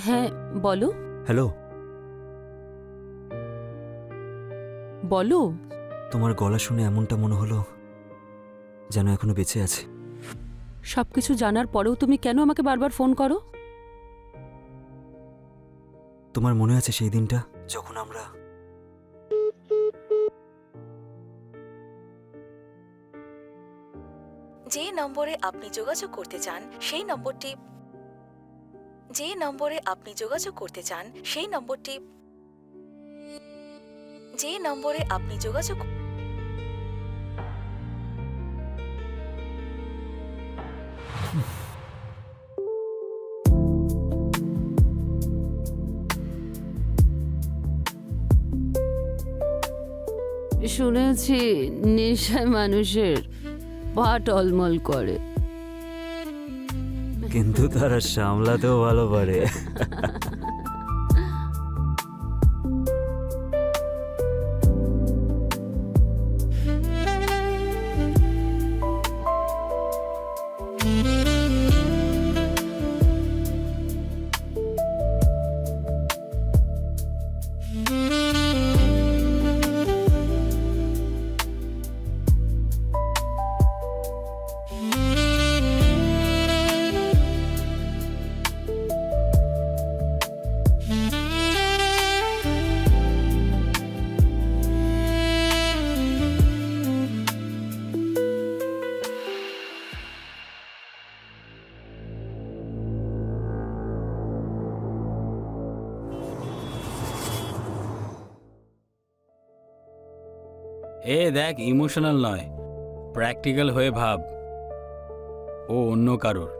হ্যাঁ বলো। হ্যালো। বলো। তোমার গলা শুনে এমনটা মনে হলো যেন এখনো বেঁচে আছে। সবকিছু জানার পরেও তুমি কেন আমাকে বারবার ফোন করো? তোমার মনে আছে সেই দিনটা যখন আমরা যে নম্বরে আপনি যোগাযোগ করতে চান সেই নম্বরটি যে নম্বরে আপনি যোগাযোগ করতে চান সেই নম্বরটি যে নম্বরে আপনি যোগাযোগ শুনেছি নেশায় মানুষের পা টলমল করে। কিন্তু তারা সামলাতেও ভালো পারে। এ দেখ, ইমোশনাল নয়, প্র্যাকটিক্যাল হয়ে ভাব। ও অন্য কারোর।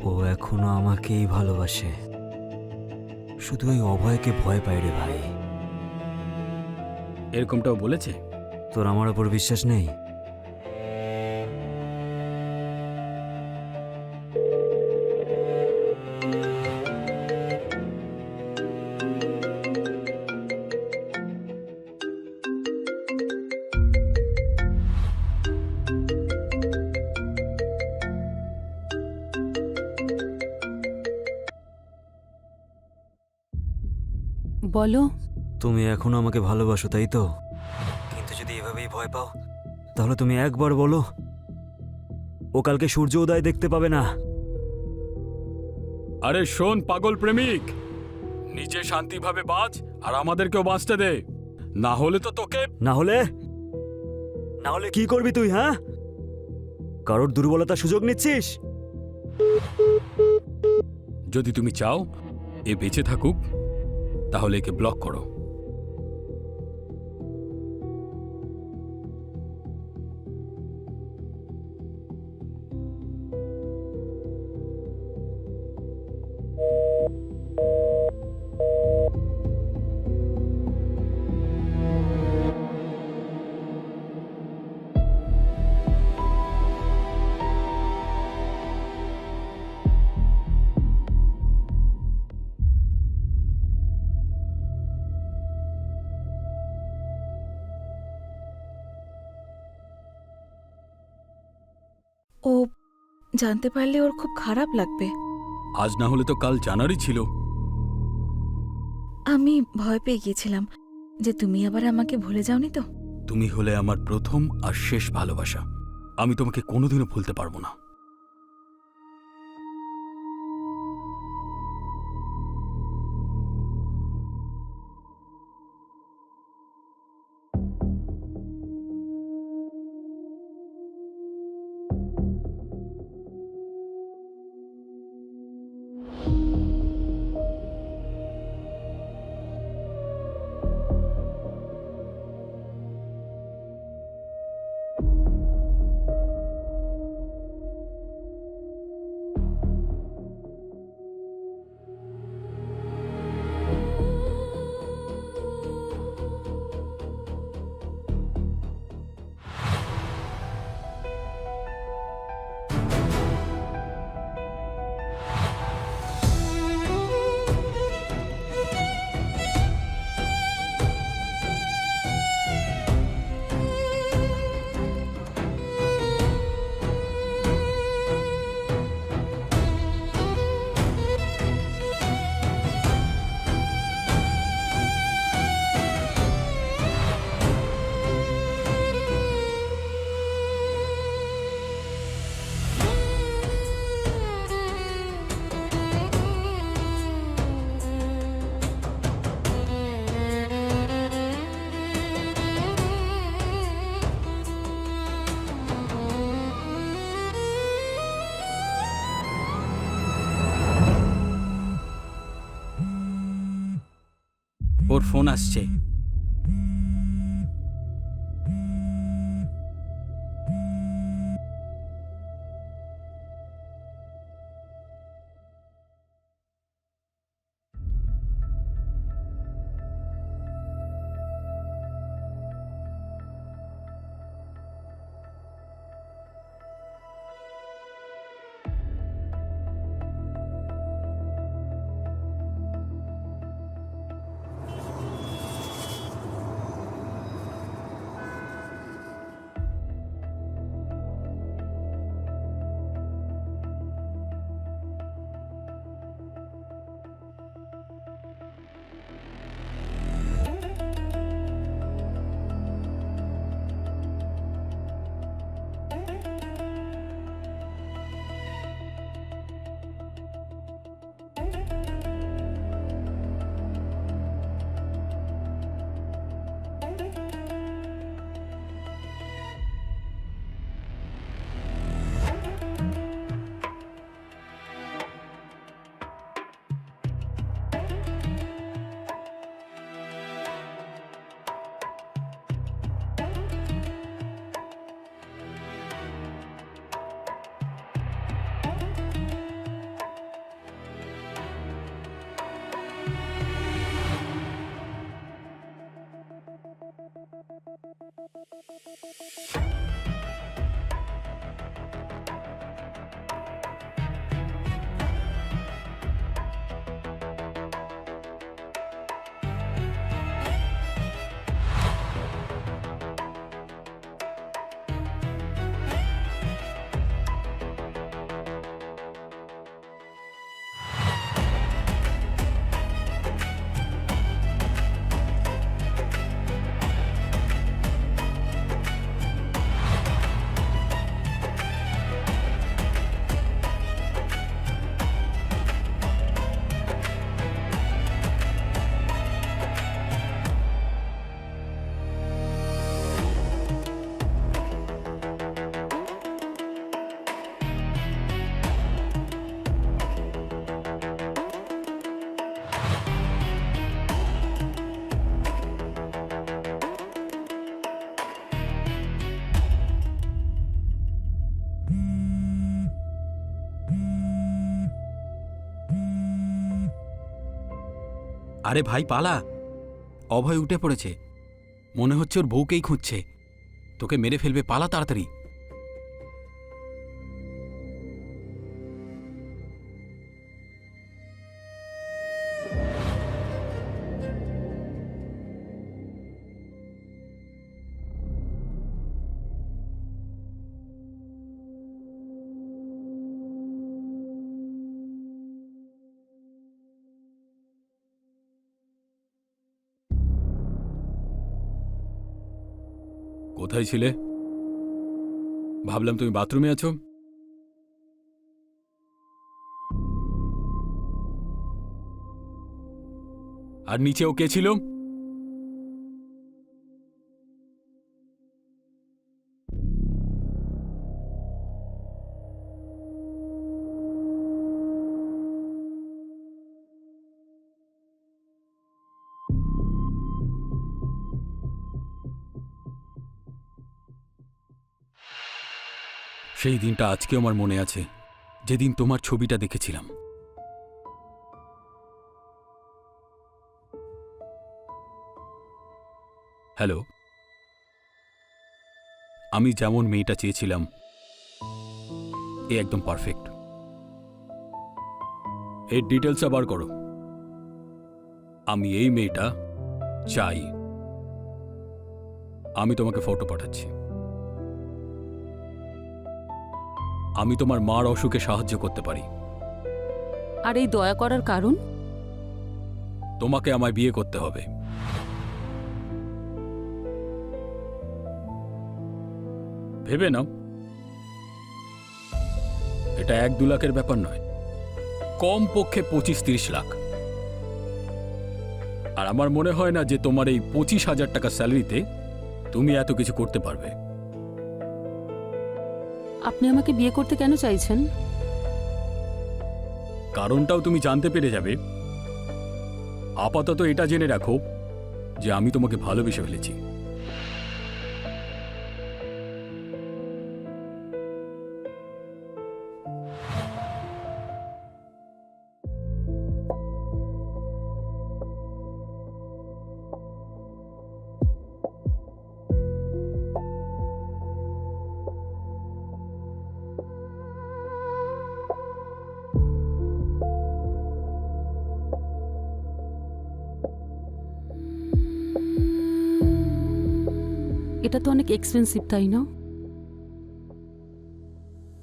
ও এখনো আমাকেই ভালোবাসে, শুধু ওই অভয়কে ভয় পায় রে ভাই। এরকমটাও বলেছে? তোর আমার ওপর বিশ্বাস নেই? বলো। তুমি এখনো আমাকে ভালোবাসো তাই তো? কিন্তু যদি এভাবেই ভয় পাও তাহলে তুমি একবার বলো ও কালকে সূর্য উদয় দেখতে পাবে না। আরে শোন পাগল প্রেমিক, নিজে শান্তিভাবে বাঁচ আর আমাদেরকেও বাঁচতে দে, না হলে তো তোকে। না হলে? না হলে কি করবি তুই? হ্যাঁ, কারোর দুর্বলতার সুযোগ নিচ্ছিস? যদি তুমি চাও এ বেঁচে থাকুক তাহলে একে ব্লক করো। ও জানতে পারলে ওর খুব খারাপ লাগবে। আজ না হলে তো কাল জানারই ছিল। আমি ভয় পেয়ে গিয়েছিলাম যে তুমি আবার আমাকে ভুলে যাওনি তো। তুমি হলে আমার প্রথম আর শেষ ভালোবাসা, আমি তোমাকে কোনোদিনও ভুলতে পারবো না। ফোন আসছে। আরে ভাই পালা, অভয় উঠে পড়েছে। মনে হচ্ছে ওর বউকেই খুঁজছে। তোকে মেরে ফেলবে, পালা তাড়াতাড়ি। কোথায় ছিলে? ভাবলাম তুমি বাথরুমে আছো। আর নিচেও কে ছিল? সেই দিনটা আজকেও আমার মনে আছে, যেদিন তোমার ছবিটা দেখেছিলাম। হ্যালো, আমি যেমন মেয়েটা চেয়েছিলাম এ একদম পারফেক্ট। এর ডিটেলসটা বার করো। আমি এই মেয়েটা চাই। আমি তোমাকে ফটো পাঠাচ্ছি। আমি তোমার মার অসুখে সাহায্য করতে পারি। আর এই দয়া করার কারণ? তোমাকে আমায় বিয়ে করতে হবে। ভেবে নাও, এটা 1-2 লাখের ব্যাপার নয়, কম পক্ষে 25-30 লাখ। আর আমার মনে হয় না যে তোমার এই 25,000 টাকা স্যালারিতে তুমি এত কিছু করতে পারবে। আপনি আমাকে বিয়ে করতে কেন চাইছেন? কারণটাও তুমি জানতে পেরে যাবে। আপাতত এটা জেনে রাখো, যে আমি তোমাকে ভালোবেসে ফেলেছি। এটা তো অনেক এক্সপেন্সিভ, তাই না?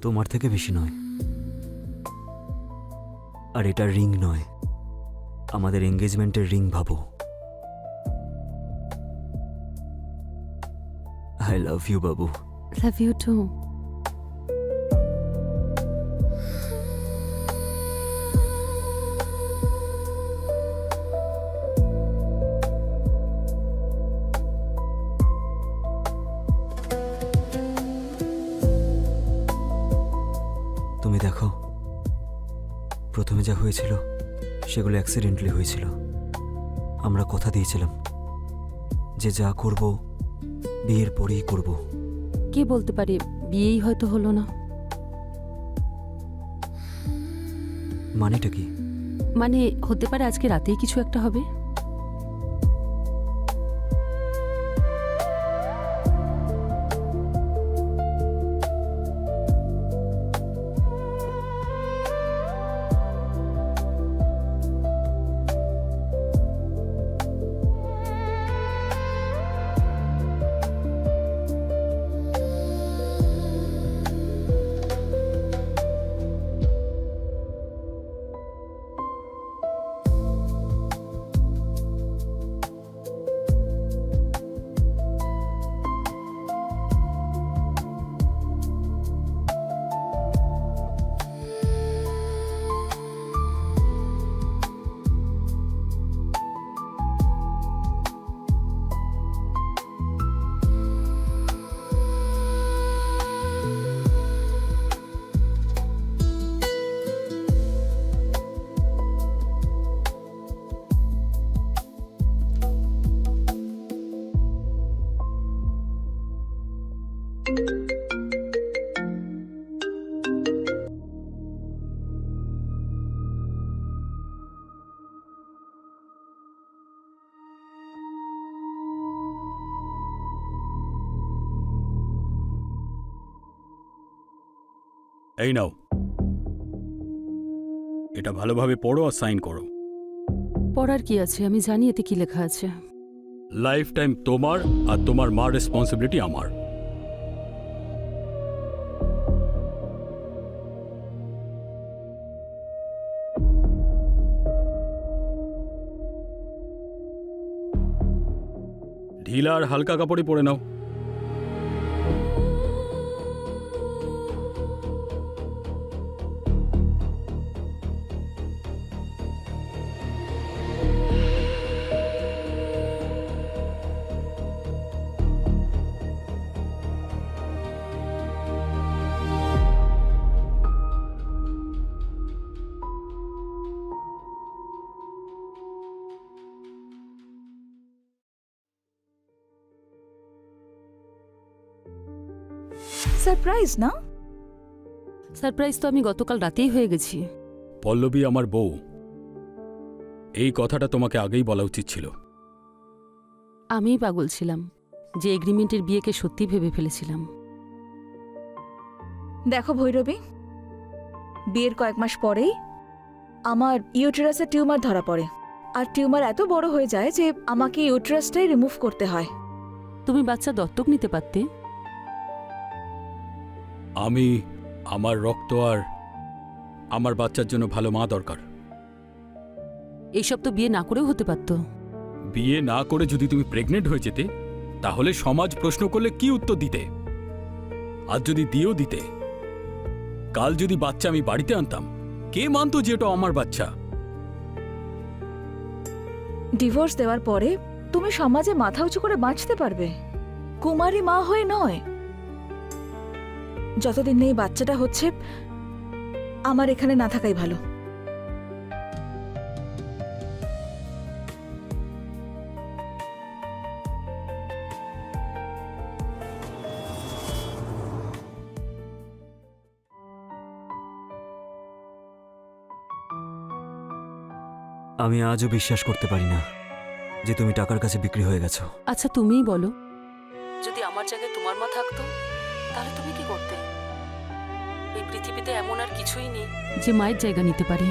তোমার থেকে বেশি নয়। আর এটা রিং নয়, আমাদের এঙ্গেজমেন্টের রিং ভাবো। আই লাভ ইউ বাবু। Love you too. তুমি দেখো, প্রথমে যা হয়েছিল সেগুলো অ্যাক্সিডেন্টালি হয়েছিল। আমরা কথা দিয়েছিলাম যে যা করব বিয়ের পরেই করব। কে বলতে পারে বিয়েই হয়তো হলো না। মানেটা কি? মানে হতে পারে আজকে রাতেই কিছু একটা হবে। এই নাও, এটা ভালোভাবে পড়ো আর সাইন করো। পড়ার কি আছে, আমি জানি এতে কি লেখা আছে। লাইফ টাইম তোমার আর তোমার মার রেসপন্সিবিলিটি আমার। ঢিলা আর হালকা কাপড়ই পরে নাও। সারপ্রাইজ না? সারপ্রাইজ তো আমি গতকাল রাতেই হয়ে গেছি। পল্লবী আমার বউ, এই কথাটা তোমাকে আগেই বলা উচিত ছিল। আমিই পাগল ছিলাম যে এগ্রিমেন্টের বিয়েকে সত্যি ভেবে ফেলেছিলাম। দেখো ভৈরবী, বিয়ের কয়েক মাস পরেই আমার ইউটেরাসে টিউমার ধরা পড়ে। আর টিউমার এত বড় হয়ে যায় যে আমাকে ইউটেরাসটাই রিমুভ করতে হয়। তুমি বাচ্চা দত্তক নিতে পারতে। আমি, আমার রক্ত আর আমার বাচ্চার জন্য ভালো মা দরকার। এইসব তো বিয়ে না করেও হতে পারতো। বিয়ে না করে যদি তুমি প্রেগনেন্ট হয়ে যেতে, তাহলে সমাজ প্রশ্ন করলে কি উত্তর দিতে? আর যদি দিয়েও দিতে, কাল যদি বাচ্চা আমি বাড়িতে আনতাম, কে মানতো যে এটা আমার বাচ্চা? ডিভোর্স দেওয়ার পরে তুমি সমাজে মাথা উঁচু করে বাঁচতে পারবে, কুমারী মা হয়ে নয়। যতদিন এই বাচ্চাটা হচ্ছে, আমার এখানে না থাকাই ভালো। আমি আজও বিশ্বাস করতে পারি না যে তুমি টাকার কাছে বিক্রি হয়ে গেছো। আচ্ছা তুমিই বলো, যদি আমার জায়গায় তোমার মা থাকতো তাহলে তুমি কি করতে? এই পৃথিবীতে এমন আর কিছুই নেই যে মায়ের জায়গা নিতে পারে,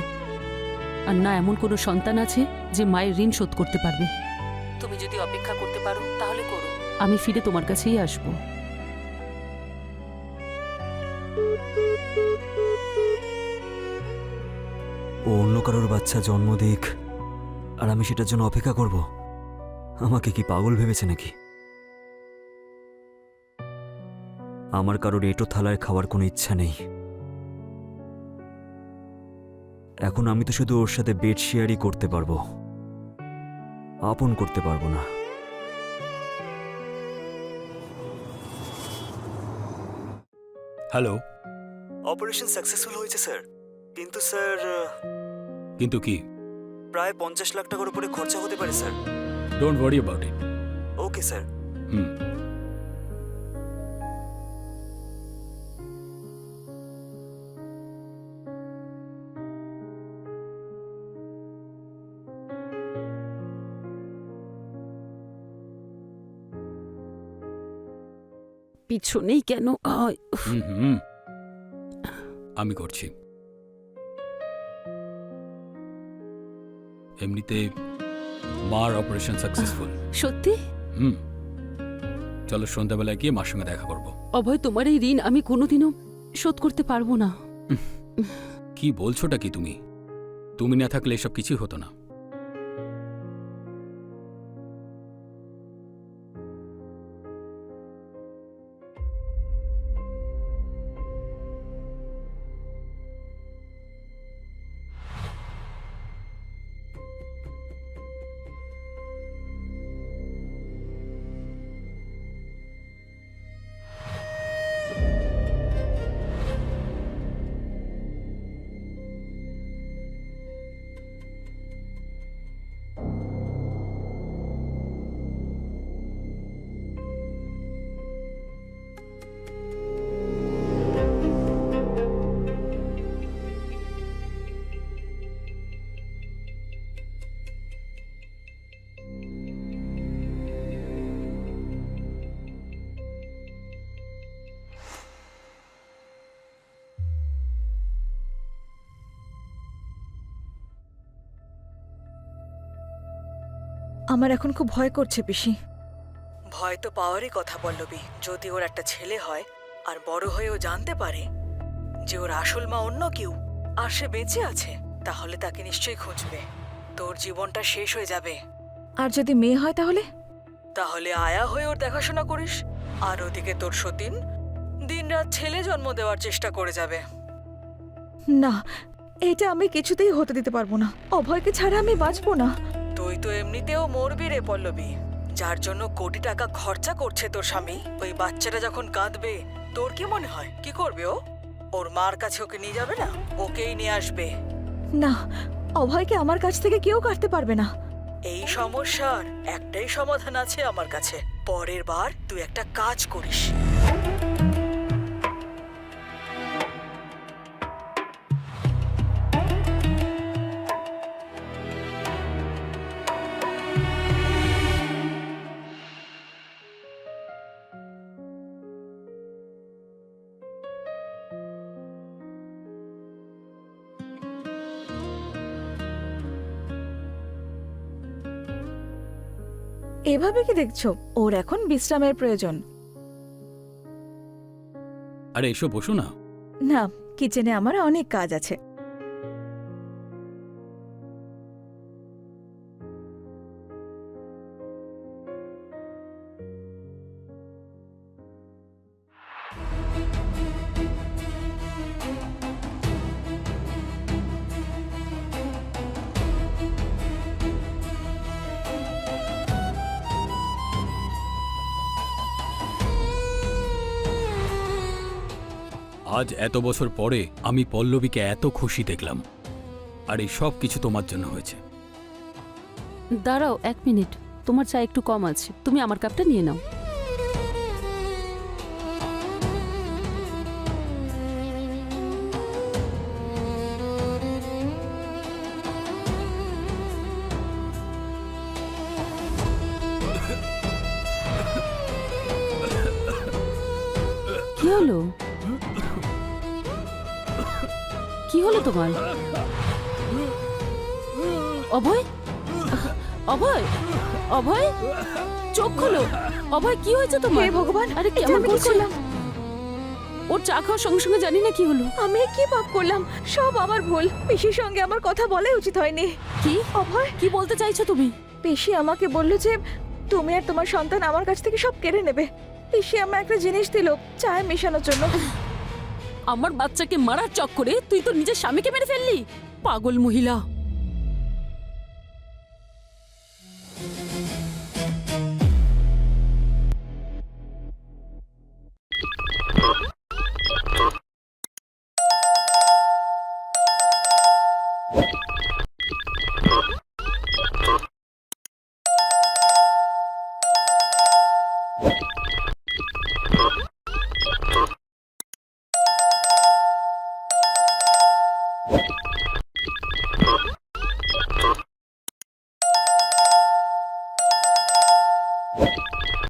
আর না এমন কোনো সন্তান আছে যে মায়ের ঋণ শোধ করতে পারবে। তুমি যদি অপেক্ষা করতে পারো তাহলে করো, আমি ফিরে তোমার কাছেই আসবো। ও অন্য কারোর বাচ্চা জন্ম দিক আর আমি সেটার জন্য অপেক্ষা করব? আমাকে কি পাগল ভেবেছে নাকি? আমার কারোর এঁটো থালায় খাওয়ার কোনো ইচ্ছা নেই। এখন আমি তো শুধু ওর সাথে বেড শেয়ারই করতে পারবো, আপন করতে পারবো না। হ্যালো। অপারেশন সাকসেসফুল হয়েছে স্যার, কিন্তু স্যার কিন্তু কি? প্রায় 50 লাখ টাকার উপরে খরচা হতে পারে sir. Don't worry about it. Okay sir. হুম। পিছনেই কেন? হুম হুম, আমি করছি। এমনিতে মার অপারেশন সাকসেসফুল। সত্যি? হুম, চলো সন্ধ্যাবেলায় গিয়ে মার সঙ্গে দেখা করব। অভয়, তোমার এই ঋণ আমি কোনোদিনও শোধ করতে পারবো না। কি বলছোটা কি তুমি? তুমি না থাকলে এসব কিছুই হতো না। আমার এখন খুব ভয় করছে পিসি। ভয় তো পাওয়ারই কথা পল্লবী। যদি ওর একটা ছেলে হয় আর বড় হয়ে ও জানতে পারে যে ওর আসল মা অন্য কেউ আর সে বেঁচে আছে, তাহলে তাকে নিশ্চয়ই খুঁজবে। তোর জীবনটা শেষ হয়ে যাবে। আর যদি মেয়ে হয় তাহলে তাহলে আয়া হয়ে ওর দেখাশোনা করিস, আর ওদিকে তোর সতীন দিনরাত ছেলে জন্ম দেওয়ার চেষ্টা করে যাবে। না, এটা আমি কিছুতেই হতে দিতে পারবো না। অভয়কে ছাড়া আমি বাঁচবো না। তুই তো এমনিতেও মরবি রে পল্লবী। যার জন্য কোটি টাকা খরচা করছে তোর স্বামী, ওই বাচ্চাটা যখন কাঁদবে তোর কি মনে হয় কি করবে ও? ওর মার কাছে ওকে নিয়ে যাবে না, ওকেই নিয়ে আসবে। না, অভয়কে আমার কাছ থেকে কেউ কাটতে পারবে না। এই সমস্যার একটাই সমাধান আছে আমার কাছে। পরের বার তুই একটা কাজ করিস। এভাবে কি দেখছো? ওর এখন বিশ্রামের প্রয়োজন। আরে এসো, বসো না। না, কিচেনে আমার অনেক কাজ আছে। আজ এত বছর পরে আমি পল্লবীকে এত খুশি দেখলাম, আর এই সব কিছু তোমার জন্য হয়েছে। দাঁড়াও 1 মিনিট, তোমার চা একটু কম আছে, তুমি আমার কাপটা নিয়ে নাও। কি হলো? কি হলো তোমার? অভয়, অভয়, অভয়, চোখ খোলো। অভয়, কি হয়েছে তোমার? হে ভগবান, আরে এটা কেমন আমি কি করছো? করলাম? ওর চা খাওয়ার সঙ্গে সঙ্গে জানি না কি হলো। আমি কি পাপ করলাম? সব আমার ভুল। পিসির সঙ্গে আমার কথা বলাই উচিত হয়নি। কি অভয়, কি বলতে চাইছো তুমি? পিসি আমাকে বলল যে তুমি আর তোমার সন্তান আমার কাছ থেকে সব কেড়ে নেবে। পিসি আমায় একটা জিনিস দিল চায়ে মেশানোর জন্য। আমার বাচ্চাকে মারার চক্করে তুই তো নিজের স্বামীকে মেরে ফেললি, পাগল মহিলা।